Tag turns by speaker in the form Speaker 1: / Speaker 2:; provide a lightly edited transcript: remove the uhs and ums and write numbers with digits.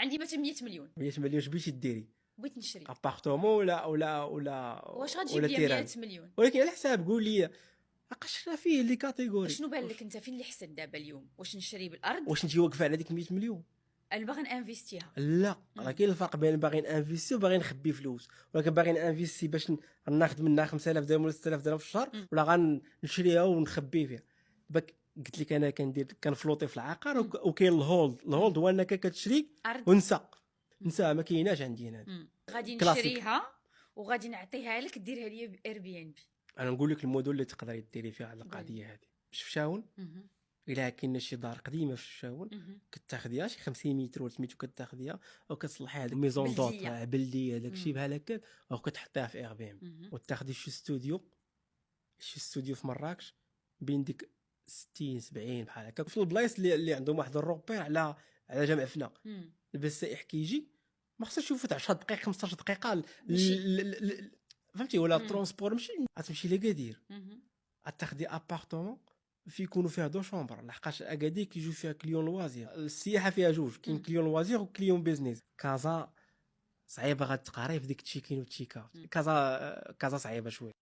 Speaker 1: عندي مثلا 100 مليون
Speaker 2: 100 مليون اش بغيتي ديري؟
Speaker 1: بغيت نشري،
Speaker 2: ابارتومون ولا
Speaker 1: واش غتجيب
Speaker 2: ولا
Speaker 1: لي
Speaker 2: تيران؟
Speaker 1: 100 مليون؟
Speaker 2: ولكن على حساب قول لي اقاش راه فيه لي كاتيجوري.
Speaker 1: شنو بان لك انت فين اللي حسن دابا اليوم؟ واش نشري بالارض؟
Speaker 2: واش انت واقفه على ديك 100 مليون؟
Speaker 1: انا باغي نانفيستيها.
Speaker 2: لا راه كاين الفرق بين باغي نانفيستي وباغي نخبي فلوس. ولكن باغي نانفيستي باش ناخذ منها 5000 درهم ولا 6000 درهم في الشهر، ولا غنشريها ونخبي فيها. باك قلت لك انا كنفلوطي في العقار. وكاين الهولد هو انك كتشري
Speaker 1: أرض.
Speaker 2: ونسى ما كايناش عندي هنا.
Speaker 1: غادي
Speaker 2: كلاسيك.
Speaker 1: نشريها وغادي نعطيها لك ديرها لي باير بي ان بي.
Speaker 2: انا نقول لك الموديل اللي تقدري ديري فيها على القضيه هذه. في شفشاون الا كاين شي دار قديمه في شفشاون كتاخديها شي 50 متر ولا 800 وكتاخديها وكتصلحيها هذيك ميزون دوت بلديه داك الشيء بحال هكا وكتحطيها في اير بي ام. وتاخدي شي ستوديو في مراكش بين ديك 60 70 بحال هكا في البلايص اللي عندهم واحد الروبير على جامع فنا. السائح كيجي ما خصوش يفوت 10 دقائق 15 دقيقه فهمتي؟ ولا الترونسبور ماشي غتمشي لأكادير غتاخدي ابارتمون يكونوا فيها دو شومبر. لحقاش اكادير كيجيو فيها كليون لوازير. السياحه فيها جوج، كاين كليون لوازير وكليون بيزنس. كازا صعيبه غتقاري في ديك تشيكين وتشيكا. كازا صعيبه شويه.